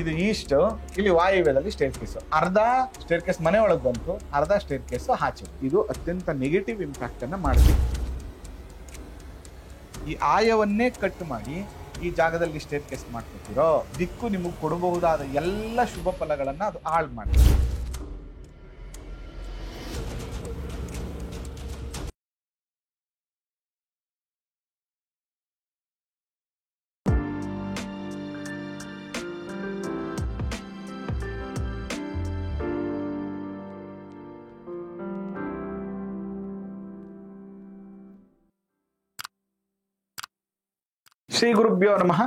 ಇದು ಈಸ್ಟ್, ಇಲ್ಲಿ ವಾಯುವ್ಯದಲ್ಲಿ stair case. ಅರ್ಧ ಸ್ಟೇರ್ ಕೇಸ್ ಮನೆ ಒಳಗೆ ಬಂತು, ಅರ್ಧ ಸ್ಟೇರ್ ಕೇಸ್ ಆಚೆ. ಇದು ಅತ್ಯಂತ ನೆಗೆಟಿವ್ ಇಂಪ್ಯಾಕ್ಟ್ ಅನ್ನ ಮಾಡುತ್ತೆ. ಈ ಆಯವನ್ನೇ ಕಟ್ ಮಾಡಿ ಈ ಜಾಗದಲ್ಲಿ ಸ್ಟೇರ್ ಕೇಸ್ ಮಾಡ್ಕೊತೀರೋ, ದಿಕ್ಕು ನಿಮಗೆ ಕೊಡಬಹುದಾದ ಎಲ್ಲ ಶುಭ ಫಲಗಳನ್ನ ಅದು ಹಾಳು ಮಾಡ್ತೀವಿ. ಶ್ರೀ ಗುರುಭ್ಯೋ ನಮಃ.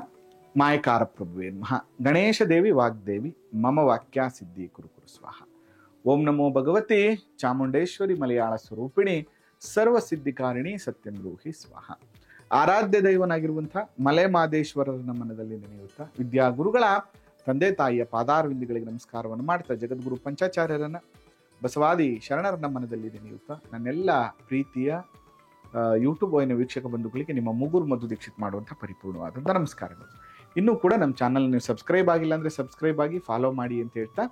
ಮಾಯಕಾರ ಪ್ರಭುವೇ ನಮಃ. ಗಣೇಶ ದೇವಿ ವಾಗ್ದೇವಿ ಮಮ ವಾಕ್ಯ ಸಿದ್ಧಿ ಕುರು ಸ್ವಾಹ. ಓಂ ನಮೋ ಭಗವತಿ ಚಾಮುಂಡೇಶ್ವರಿ ಮಲಯಾಳ ಸ್ವರೂಪಿಣಿ ಸರ್ವ ಸಿದ್ಧಿಕಾರಿಣಿ ಸತ್ಯಂ ಬ್ರೂಹಿ ಸ್ವಾಹ. ಆರಾಧ್ಯ ದೈವನಾಗಿರುವಂತಹ ಮಲೆ ಮಾದೇಶ್ವರರ ಮನದಲ್ಲಿ ನೆನೆಯುತ್ತಾ ವಿದ್ಯಾಗುರುಗಳ ತಂದೆ ತಾಯಿಯ ಪಾದಾರವಿಂದಗಳಿಗೆ ನಮಸ್ಕಾರವನ್ನು ಮಾಡ್ತಾ ಜಗದ್ಗುರು ಪಂಚಾಚಾರ್ಯರನ್ನ ಬಸವಾದಿ ಶರಣರನ್ನ ಮನದಲ್ಲಿ ನೆನೆಯುತ್ತಾ ನನ್ನೆಲ್ಲ ಪ್ರೀತಿಯ ಯೂಟ್ಯೂಬ್ ವಾಹಿನಿ ವೀಕ್ಷಕ ಬಂಧುಗಳಿಗೆ ನಿಮ್ಮ ಮುಗುರು ಮಧು ದೀಕ್ಷಿತ್ ಮಾಡುವಂಥ ಪರಿಪೂರ್ಣವಾದಂಥ ನಮಸ್ಕಾರಗಳು. ಇನ್ನೂ ಕೂಡ ನಮ್ಮ ಚಾನಲ್ ನೀವು ಸಬ್ಸ್ಕ್ರೈಬ್ ಆಗಿಲ್ಲ ಅಂದರೆ ಸಬ್ಸ್ಕ್ರೈಬ್ ಆಗಿ ಫಾಲೋ ಮಾಡಿ ಅಂತ ಹೇಳ್ತಾ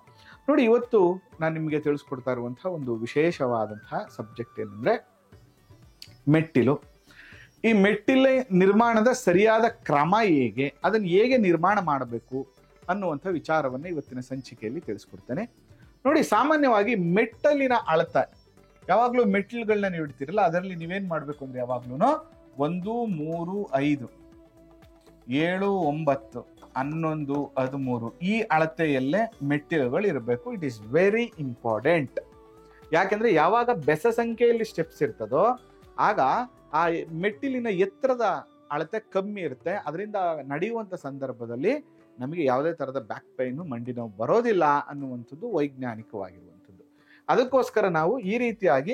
ನೋಡಿ, ಇವತ್ತು ನಾನು ನಿಮಗೆ ತಿಳಿಸ್ಕೊಡ್ತಾ ಇರುವಂಥ ಒಂದು ವಿಶೇಷವಾದಂತಹ ಸಬ್ಜೆಕ್ಟ್ ಏನಂದರೆ ಮೆಟ್ಟಿಲು. ಈ ಮೆಟ್ಟಿಲು ನಿರ್ಮಾಣದ ಸರಿಯಾದ ಕ್ರಮ ಹೇಗೆ, ಅದನ್ನು ಹೇಗೆ ನಿರ್ಮಾಣ ಮಾಡಬೇಕು ಅನ್ನುವಂಥ ವಿಚಾರವನ್ನು ಇವತ್ತಿನ ಸಂಚಿಕೆಯಲ್ಲಿ ತಿಳಿಸ್ಕೊಡ್ತೇನೆ. ನೋಡಿ, ಸಾಮಾನ್ಯವಾಗಿ ಮೆಟ್ಟಲಿನ ಅಳತೆ ಯಾವಾಗಲೂ ಮೆಟ್ಟಿಲುಗಳನ್ನ ನೀವು ಇಡ್ತೀರಲ್ಲ, ಅದರಲ್ಲಿ ನೀವೇನ್ ಮಾಡ್ಬೇಕು ಅಂದ್ರೆ ಯಾವಾಗ್ಲೂ 1, 3, 5, 7, 9, 11, 13 ಈ ಅಳತೆಯಲ್ಲೇ ಮೆಟ್ಟಿಲುಗಳು ಇರಬೇಕು. It is very important. ಯಾಕೆಂದ್ರೆ ಯಾವಾಗ ಬೆಸ ಸಂಖ್ಯೆಯಲ್ಲಿ ಸ್ಟೆಪ್ಸ್ ಇರ್ತದೋ ಆಗ ಆ ಮೆಟ್ಟಿಲಿನ ಎತ್ತರದ ಅಳತೆ ಕಮ್ಮಿ ಇರುತ್ತೆ. ಅದರಿಂದ ನಡೆಯುವಂತ ಸಂದರ್ಭದಲ್ಲಿ ನಮಗೆ ಯಾವುದೇ ತರದ ಬ್ಯಾಕ್ ಪೈನ್, ಮಂಡಿ ನೋವು ಬರೋದಿಲ್ಲ ಅನ್ನುವಂಥದ್ದು ವೈಜ್ಞಾನಿಕವಾಗಿರುವಂಥದ್ದು. ಅದಕ್ಕೋಸ್ಕರ ನಾವು ಈ ರೀತಿಯಾಗಿ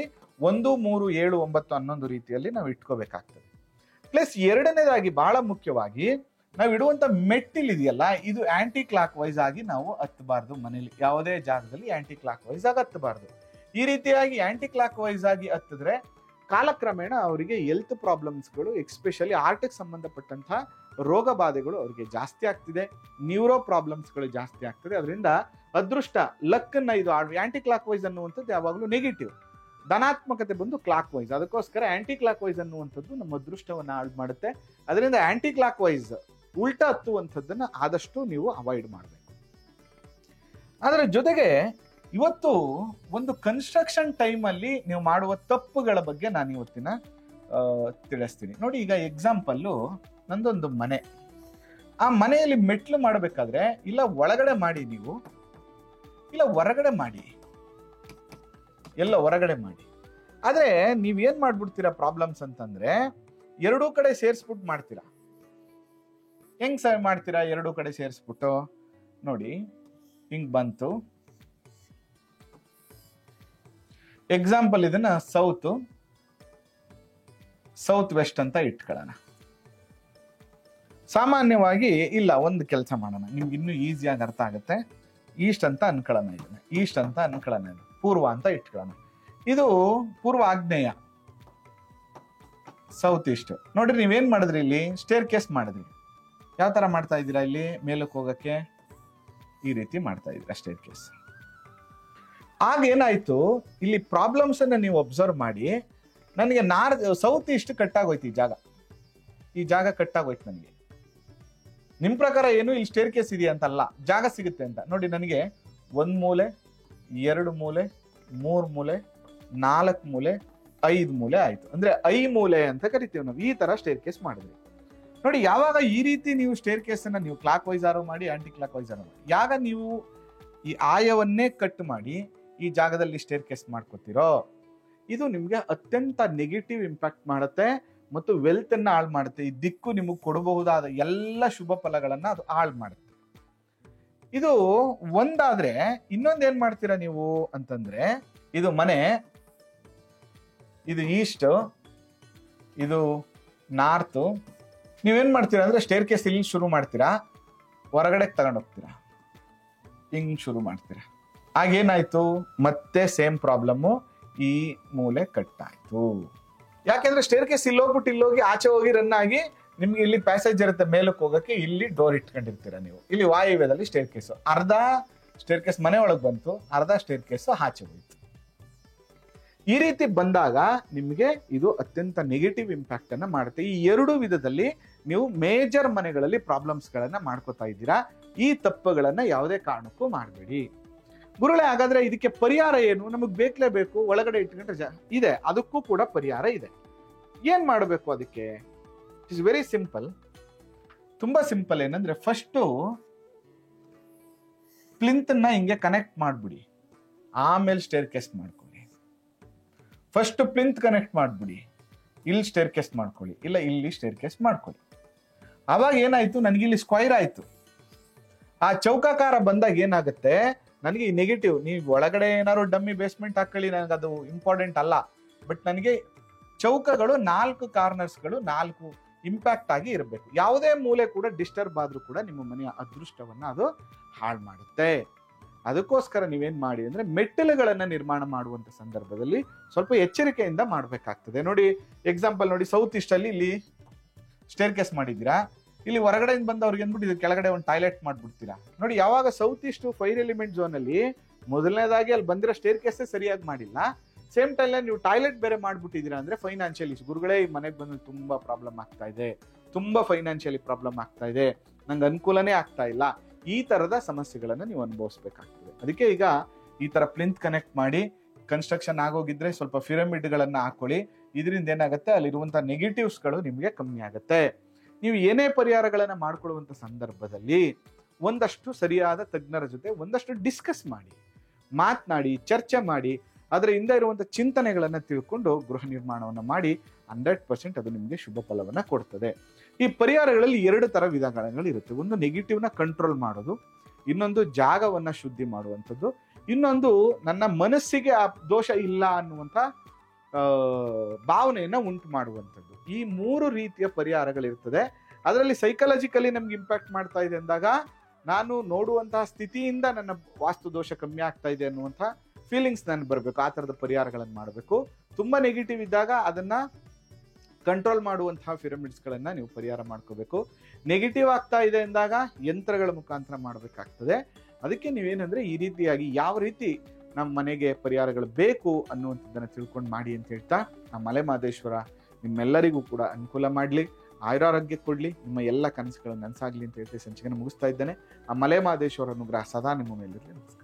1, 3, 7, 9, 11 ರೀತಿಯಲ್ಲಿ ನಾವು ಇಟ್ಕೋಬೇಕಾಗ್ತದೆ. ಪ್ಲಸ್ ಎರಡನೇದಾಗಿ ಬಹಳ ಮುಖ್ಯವಾಗಿ ನಾವು ಇಡುವಂತ ಮೆಟ್ಟಿಲ್ ಇದೆಯಲ್ಲ, ಇದು ಆಂಟಿ ಕ್ಲಾಕ್ ವೈಸ್ ಆಗಿ ನಾವು ಹತ್ತಬಾರ್ದು. ಮನೇಲಿ ಯಾವುದೇ ಜಾಗದಲ್ಲಿ ಆಂಟಿ ಕ್ಲಾಕ್ ವೈಸ್ ಆಗಿ ಹತ್ತಬಾರ್ದು. ಈ ರೀತಿಯಾಗಿ ಆಂಟಿ ಕ್ಲಾಕ್ ವೈಸ್ ಆಗಿ ಹತ್ತಿದ್ರೆ ಕಾಲಕ್ರಮೇಣ ಅವರಿಗೆ ಹೆಲ್ತ್ ಪ್ರಾಬ್ಲಮ್ಸ್ಗಳು, ಎಕ್ಸ್ಪೆಷಲಿ ಹಾರ್ಟ್ಗೆ ಸಂಬಂಧಪಟ್ಟಂತಹ ರೋಗ ಬಾಧೆಗಳು ಅವರಿಗೆ ಜಾಸ್ತಿ ಆಗ್ತಿದೆ. ನ್ಯೂರೋ ಪ್ರಾಬ್ಲಮ್ಸ್ಗಳು ಜಾಸ್ತಿ ಆಗ್ತದೆ. ಅದರಿಂದ ಅದೃಷ್ಟ, ಲಕ್ ಅನ್ನ ಇದು ಆಂಟಿ ಕ್ಲಾಕ್ ವೈಸ್ ಅನ್ನುವಂಥದ್ದು ಯಾವಾಗಲೂ ನೆಗೆಟಿವ್. ಧನಾತ್ಮಕತೆ ಬಂದು ಕ್ಲಾಕ್ ವೈಸ್. ಅದಕ್ಕೋಸ್ಕರ ಆಂಟಿ ಕ್ಲಾಕ್ ವೈಸ್ ಅನ್ನುವಂಥದ್ದು ನಮ್ಮ ಅದೃಷ್ಟವನ್ನ ಹಾಳು ಮಾಡುತ್ತೆ. ಅದರಿಂದ ಆಂಟಿ ಕ್ಲಾಕ್ ವೈಸ್ ಉಲ್ಟಾ ಹತ್ತುವಂಥದ್ದನ್ನ ಆದಷ್ಟು ನೀವು ಅವಾಯ್ಡ್ ಮಾಡಬೇಕು. ಅದರ ಜೊತೆಗೆ ಇವತ್ತು ಒಂದು ಕನ್ಸ್ಟ್ರಕ್ಷನ್ ಟೈಮ್ ಅಲ್ಲಿ ನೀವು ಮಾಡುವ ತಪ್ಪುಗಳ ಬಗ್ಗೆ ನಾನು ಇವತ್ತಿನ ತಿಳಿಸ್ತೀನಿ. ನೋಡಿ, ಈಗ ಎಕ್ಸಾಂಪಲ್ಲು ನಂದೊಂದು ಮನೆ. ಆ ಮನೆಯಲ್ಲಿ ಮೆಟ್ಲು ಮಾಡಬೇಕಾದ್ರೆ ಇಲ್ಲ ಒಳಗಡೆ ಮಾಡಿ ನೀವು, ಇಲ್ಲ ಹೊರಗಡೆ ಮಾಡಿ, ಎಲ್ಲ ಹೊರಗಡೆ ಮಾಡಿ. ಆದ್ರೆ ನೀವೇನ್ ಮಾಡ್ಬಿಡ್ತೀರಾ ಪ್ರಾಬ್ಲಮ್ಸ್ ಅಂತಂದ್ರೆ, ಎರಡೂ ಕಡೆ ಸೇರಿಸ್ಬಿಟ್ಟು ಮಾಡ್ತೀರಾ. ಹೆಂಗ್ ಮಾಡ್ತೀರಾ? ಎರಡೂ ಕಡೆ ಸೇರಿಸ್ಬಿಟ್ಟು ನೋಡಿ, ಹಿಂಗ್ ಬಂತು. ಎಕ್ಸಾಂಪಲ್ ಇದನ್ನ ಸೌತ್ ವೆಸ್ಟ್ ಅಂತ ಇಟ್ಕೊಳ್ಳೋಣ. ಸಾಮಾನ್ಯವಾಗಿ ಇಲ್ಲ, ಒಂದು ಕೆಲಸ ಮಾಡೋಣ, ನಿಮ್ಗೆ ಇನ್ನೂ ಈಸಿಯಾಗಿ ಅರ್ಥ ಆಗುತ್ತೆ. ಈಸ್ಟ್ ಅಂತ ಅನ್ಕೊಳ್ಳೋಣ, ಇದನ್ನ ಈಸ್ಟ್ ಅಂತ ಅನ್ಕೊಳ್ಳೋಣ, ಇದು ಪೂರ್ವ ಅಂತ ಇಟ್ಕೊಳ್ಳೋಣ. ಇದು ಪೂರ್ವ ಆಗ್ನೇಯ, ಸೌತ್ ಈಸ್ಟ್. ನೋಡ್ರಿ, ನೀವೇನ್ ಮಾಡಿದ್ರಿ, ಇಲ್ಲಿ ಸ್ಟೇರ್ ಕೇಸ್ ಮಾಡಿದ್ರಿ. ಯಾವ ತರ ಮಾಡ್ತಾ ಇದ್ದೀರಾ? ಇಲ್ಲಿ ಮೇಲಕ್ಕೆ ಹೋಗಕ್ಕೆ ಈ ರೀತಿ ಮಾಡ್ತಾ ಇದ್ದೀರಾ ಸ್ಟೇರ್ ಕೇಸ್. ಆಗ ಏನಾಯ್ತು, ಇಲ್ಲಿ ಪ್ರಾಬ್ಲಮ್ಸ್ ಅನ್ನ ನೀವು ಅಬ್ಸರ್ವ್ ಮಾಡಿ, ನನಗೆ ಸೌತ್ ಈಸ್ಟ್ ಕಟ್ಟಾಗೋಯ್ತು. ಈ ಜಾಗ ಕಟ್ಟಾಗೋಯ್ತು ನನಗೆ. ನಿಮ್ ಪ್ರಕಾರ ಏನು ಇಲ್ಲಿ ಸ್ಟೇರ್ ಕೇಸ್ ಇದೆಯಾ ಅಂತಲ್ಲ, ಜಾಗ ಸಿಗುತ್ತೆ ಅಂತ. ನೋಡಿ, ನನಗೆ 1 ಮೂಲೆ, 2 ಮೂಲೆ, 3 ಮೂಲೆ, 4 ಮೂಲೆ, 5 ಮೂಲೆ ಆಯ್ತು. ಅಂದ್ರೆ 5 ಮೂಲೆ ಅಂತ ಕರಿತೀವಿ ನಾವು. ಈ ತರ ಸ್ಟೇರ್ ಕೇಸ್ ಮಾಡಿದ್ವಿ. ನೋಡಿ, ಯಾವಾಗ ಈ ರೀತಿ ನೀವು ಸ್ಟೇರ್ ಕೇಸ್ ಅನ್ನ ನೀವು ಕ್ಲಾಕ್ ವೈಸ್ ಆರೋ ಮಾಡಿ, ಆಂಟಿ ಕ್ಲಾಕ್ ವೈಸ್ ಆರೋ ಮಾಡಿ, ಯಾಗ ನೀವು ಈ ಆಯವನ್ನೇ ಕಟ್ ಮಾಡಿ ಈ ಜಾಗದಲ್ಲಿ ಸ್ಟೇರ್ ಕೇಸ್ ಮಾಡ್ಕೋತೀರೋ, ಇದು ನಿಮ್ಗೆ ಅತ್ಯಂತ ನೆಗೆಟಿವ್ ಇಂಪ್ಯಾಕ್ಟ್ ಮಾಡುತ್ತೆ ಮತ್ತು ವೆಲ್ತ್ ಅನ್ನ ಹಾಳು ಮಾಡುತ್ತೆ. ಈ ದಿಕ್ಕು ನಿಮಗೆ ಕೊಡಬಹುದಾದ ಎಲ್ಲ ಶುಭ ಫಲಗಳನ್ನ ಅದು ಹಾಳು ಮಾಡುತ್ತೆ. ಇದು ಒಂದಾದ್ರೆ ಇನ್ನೊಂದ್ ಏನ್ ಮಾಡ್ತೀರಾ ನೀವು ಅಂತಂದ್ರೆ, ಇದು ಮನೆ, ಇದು ಈಸ್ಟ್, ಇದು ನಾರ್ತ್. ನೀವೇನ್ ಮಾಡ್ತೀರಾ ಅಂದ್ರೆ ಸ್ಟೇರ್ ಕೇಸ್ ಇಲ್ಲಿ ಶುರು ಮಾಡ್ತೀರಾ, ಹೊರಗಡೆ ತಗೊಂಡೋಗ್ತೀರಾ, ಹಿಂಗ್ ಶುರು ಮಾಡ್ತೀರಾ. ಆಗೇನಾಯ್ತು, ಮತ್ತೆ ಸೇಮ್ ಪ್ರಾಬ್ಲಮ್ಮು, ಈ ಮೂಲೆ ಕಟ್ ಆಯ್ತು. ಯಾಕೆಂದ್ರೆ ಸ್ಟೇರ್ ಕೇಸ್ ಇಲ್ಲೋಗ್ಬಿಟ್ಟು ಇಲ್ಲೋಗಿ ಆಚೆ ಹೋಗಿ ರನ್ ಆಗಿ ನಿಮ್ಗೆ ಇಲ್ಲಿ ಪ್ಯಾಸೇಜ್ ಇರುತ್ತೆ, ಮೇಲಕ್ಕೆ ಹೋಗಕ್ಕೆ ಇಲ್ಲಿ ಡೋರ್ ಇಟ್ಕೊಂಡಿರ್ತೀರ ನೀವು. ಇಲ್ಲಿ ವಾಯುವ್ಯದಲ್ಲಿ ಸ್ಟೇರ್ ಕೇಸು, ಅರ್ಧ ಸ್ಟೇರ್ ಕೇಸ್ ಮನೆ ಒಳಗೆ ಬಂತು, ಅರ್ಧ ಸ್ಟೇರ್ ಕೇಸು ಆಚೆ ಹೋಯ್ತು. ಈ ರೀತಿ ಬಂದಾಗ ನಿಮಗೆ ಇದು ಅತ್ಯಂತ ನೆಗೆಟಿವ್ ಇಂಪ್ಯಾಕ್ಟ್ ಅನ್ನ ಮಾಡುತ್ತೆ. ಈ ಎರಡು ವಿಧದಲ್ಲಿ ನೀವು ಮೇಜರ್ ಮನೆಗಳಲ್ಲಿ ಪ್ರಾಬ್ಲಮ್ಸ್ ಗಳನ್ನ ಮಾಡ್ಕೋತಾ ಇದ್ದೀರಾ. ಈ ತಪ್ಪುಗಳನ್ನ ಯಾವುದೇ ಕಾರಣಕ್ಕೂ ಮಾಡಬೇಡಿ. ಗುರುಳೆ, ಹಾಗಾದ್ರೆ ಇದಕ್ಕೆ ಪರಿಹಾರ ಏನು? ನಮಗ್ ಬೇಕಲೇಬೇಕು, ಒಳಗಡೆ ಇಟ್ಕೊಂಡ್ರೆ ಇದೆ, ಅದಕ್ಕೂ ಕೂಡ ಪರಿಹಾರ ಇದೆ. ಏನ್ ಮಾಡಬೇಕು ಅದಕ್ಕೆ? ಇಟ್ ಇಸ್ ವೆರಿ ಸಿಂಪಲ್, ತುಂಬಾ ಸಿಂಪಲ್. ಏನಂದ್ರೆ ಫಸ್ಟ್ ಪ್ಲಿಂತ್ ನ ಹಿಂಗೆ ಕನೆಕ್ಟ್ ಮಾಡ್ಬಿಡಿ, ಆಮೇಲೆ ಸ್ಟೇರ್ ಕೇಸ್ ಮಾಡ್ಕೊಳ್ಳಿ. ಫಸ್ಟ್ ಪ್ಲಿಂತ್ ಕನೆಕ್ಟ್ ಮಾಡ್ಬಿಡಿ, ಇಲ್ಲಿ ಸ್ಟೇರ್ ಕೇಸ್ ಮಾಡ್ಕೊಳ್ಳಿ, ಇಲ್ಲ ಇಲ್ಲಿ ಸ್ಟೇರ್ ಕೇಸ್ ಮಾಡ್ಕೊಳ್ಳಿ. ಅವಾಗ ಏನಾಯ್ತು, ನನಗೆ ಇಲ್ಲಿ ಸ್ಕ್ವೈರ್ ಆಯ್ತು. ಆ ಚೌಕಾಕಾರ ಬಂದಾಗ ಏನಾಗುತ್ತೆ, ನನಗೆ ಈ ನೆಗೆಟಿವ್, ನೀವು ಒಳಗಡೆ ಏನಾದ್ರು ಡಮ್ಮಿ ಬೇಸ್ಮೆಂಟ್ ಹಾಕೊಳ್ಳಿ, ನನಗೆ ಅದು ಇಂಪಾರ್ಟೆಂಟ್ ಅಲ್ಲ. ಬಟ್ ನನಗೆ ಚೌಕಗಳು 4 ಕಾರ್ನರ್ಸ್ಗಳು 4 ಇಂಪ್ಯಾಕ್ಟ್ ಆಗಿ ಇರಬೇಕು. ಯಾವುದೇ ಮೂಲೆ ಕೂಡ ಡಿಸ್ಟರ್ಬ್ ಆದ್ರೂ ಕೂಡ ನಿಮ್ಮ ಮನೆಯ ಅದೃಷ್ಟವನ್ನ ಅದು ಹಾಳು ಮಾಡುತ್ತೆ. ಅದಕ್ಕೋಸ್ಕರ ನೀವೇನ್ ಮಾಡಿ ಅಂದ್ರೆ ಮೆಟ್ಟಿಲುಗಳನ್ನ ನಿರ್ಮಾಣ ಮಾಡುವಂತ ಸಂದರ್ಭದಲ್ಲಿ ಸ್ವಲ್ಪ ಎಚ್ಚರಿಕೆಯಿಂದ ಮಾಡ್ಬೇಕಾಗ್ತದೆ. ನೋಡಿ, ಎಕ್ಸಾಂಪಲ್ ನೋಡಿ, ಸೌತ್ ಈಸ್ಟ್ ಅಲ್ಲಿ ಇಲ್ಲಿ ಸ್ಟೇರ್ ಕೇಸ್ ಮಾಡಿದ್ದೀರಾ, ಇಲ್ಲಿ ಹೊರಗಡೆಯಿಂದ ಬಂದವ್ರಿಗೆ ಅಂದ್ಬಿಟ್ಟು ಇದು ಕೆಳಗಡೆ ಒಂದು ಟಾಯ್ಲೆಟ್ ಮಾಡ್ಬಿಡ್ತೀರಾ. ನೋಡಿ, ಯಾವಾಗ ಸೌತ್ ಈಸ್ಟ್ 5 ಎಲಿಮೆಂಟ್ ಝೋನ್ ಅಲ್ಲಿ ಮೊದಲನೇದಾಗಿ ಅಲ್ಲಿ ಬಂದಿರೋ ಸ್ಟೇರ್ ಕೇಸೇ ಸರಿಯಾಗಿ ಮಾಡಿಲ್ಲ, ಸೇಮ್ ಟೈಮ್ ನೀವು ಟಾಯ್ಲೆಟ್ ಬೇರೆ ಮಾಡ್ಬಿಟ್ಟಿದ್ದೀರಾ ಅಂದ್ರೆ ಫೈನಾನ್ಷಿಯಲಿ ಗುರುಗಳೇ ಈ ಮನೆಗೆ ಬಂದು ತುಂಬಾ ಪ್ರಾಬ್ಲಮ್ ಆಗ್ತಾ ಇದೆ, ತುಂಬಾ ಫೈನಾನ್ಷಿಯಲಿ ಪ್ರಾಬ್ಲಮ್ ಆಗ್ತಾ ಇದೆ, ನಂಗೆ ಅನುಕೂಲನೇ ಆಗ್ತಾ ಇಲ್ಲ, ಈ ತರದ ಸಮಸ್ಯೆಗಳನ್ನ ನೀವು ಅನುಭವಿಸ್ಬೇಕಾಗ್ತದೆ. ಅದಕ್ಕೆ ಈಗ ಈ ತರ ಪ್ಲಿಂತ್ ಕನೆಕ್ಟ್ ಮಾಡಿ, ಕನ್ಸ್ಟ್ರಕ್ಷನ್ ಆಗೋಗಿದ್ರೆ ಸ್ವಲ್ಪ ಪಿರಮಿಡ್ ಗಳನ್ನ ಹಾಕೊಳ್ಳಿ. ಇದರಿಂದ ಏನಾಗುತ್ತೆ, ಅಲ್ಲಿರುವಂತಹ ನೆಗೆಟಿವ್ಸ್ ಗಳು ನಿಮಗೆ ಕಮ್ಮಿ ಆಗುತ್ತೆ. ನೀವು ಏನೇ ಪರಿಹಾರಗಳನ್ನ ಮಾಡ್ಕೊಳ್ಳುವಂತ ಸಂದರ್ಭದಲ್ಲಿ ಒಂದಷ್ಟು ಸರಿಯಾದ ತಜ್ಞರ ಜೊತೆ ಒಂದಷ್ಟು ಡಿಸ್ಕಸ್ ಮಾಡಿ, ಮಾತನಾಡಿ, ಚರ್ಚೆ ಮಾಡಿ, ಅದರ ಹಿಂದೆ ಇರುವಂತಹ ಚಿಂತನೆಗಳನ್ನ ತಿಳ್ಕೊಂಡು ಗೃಹ ನಿರ್ಮಾಣವನ್ನ ಮಾಡಿ 100% ಅದು ನಿಮಗೆ ಶುಭ ಫಲವನ್ನ ಕೊಡ್ತದೆ. ಈ ಪರಿಹಾರಗಳಲ್ಲಿ 2 ತರ ವಿಧಾನಗಳು ಇರುತ್ತೆ. ಒಂದು ನೆಗೆಟಿವ್ ನ ಕಂಟ್ರೋಲ್ ಮಾಡೋದು, ಇನ್ನೊಂದು ಜಾಗವನ್ನ ಶುದ್ಧಿ ಮಾಡುವಂಥದ್ದು, ಇನ್ನೊಂದು ನನ್ನ ಮನಸ್ಸಿಗೆ ಆ ದೋಷ ಇಲ್ಲ ಅನ್ನುವಂಥ ಭಾವನೆಯನ್ನ ಉಂಟು ಮಾಡುವಂಥದ್ದು. ಈ 3 ರೀತಿಯ ಪರಿಹಾರಗಳಿರ್ತದೆ. ಅದರಲ್ಲಿ ಸೈಕಾಲಜಿಕಲಿ ನಮ್ಗೆ ಇಂಪ್ಯಾಕ್ಟ್ ಮಾಡ್ತಾ ಇದೆ ಅಂದಾಗ ನಾನು ನೋಡುವಂತಹ ಸ್ಥಿತಿಯಿಂದ ನನ್ನ ವಾಸ್ತು ದೋಷ ಕಮ್ಮಿ ಆಗ್ತಾ ಇದೆ ಅನ್ನುವಂಥ ಫೀಲಿಂಗ್ಸ್ ನನ್ಗೆ ಬರಬೇಕು. ಆ ಥರದ ಪರಿಹಾರಗಳನ್ನು ಮಾಡಬೇಕು. ತುಂಬಾ ನೆಗೆಟಿವ್ ಇದ್ದಾಗ ಅದನ್ನ ಕಂಟ್ರೋಲ್ ಮಾಡುವಂತಹ ಪಿರಮಿಡ್ಸ್ಗಳನ್ನ ನೀವು ಪರಿಹಾರ ಮಾಡ್ಕೋಬೇಕು. ನೆಗೆಟಿವ್ ಆಗ್ತಾ ಇದೆ ಅಂದಾಗ ಯಂತ್ರಗಳ ಮುಖಾಂತರ ಮಾಡಬೇಕಾಗ್ತದೆ. ಅದಕ್ಕೆ ನೀವೇನಂದ್ರೆ ಈ ರೀತಿಯಾಗಿ ಯಾವ ರೀತಿ ನಮ್ಮ ಮನೆಗೆ ಪರಿಹಾರಗಳು ಬೇಕು ಅನ್ನುವಂಥದ್ದನ್ನ ತಿಳ್ಕೊಂಡು ಮಾಡಿ ಅಂತ ಹೇಳ್ತಾ, ನಮ್ಮ ಮಲೆ ಮಹದೇಶ್ವರ ನಿಮ್ಮೆಲ್ಲರಿಗೂ ಕೂಡ ಅನುಕೂಲ ಮಾಡಲಿ, ಆಯುರಾರೋಗ್ಯ ಕೊಡ್ಲಿ, ನಿಮ್ಮ ಎಲ್ಲ ಕನಸುಗಳನ್ನು ನನಸಾಗ್ಲಿ ಅಂತ ಹೇಳ್ತಾ ಸಂಚಿಕೆಯನ್ನು ಮುಗಿಸ್ತಾ ಇದ್ದೇನೆ. ಆ ಮಲೆ ಮಹದೇಶ್ವರ ಅನುಗ್ರಹ ಸದಾ ನಿಮ್ಮ ಮೇಲಿರಲಿ. ನಮಸ್ಕಾರ.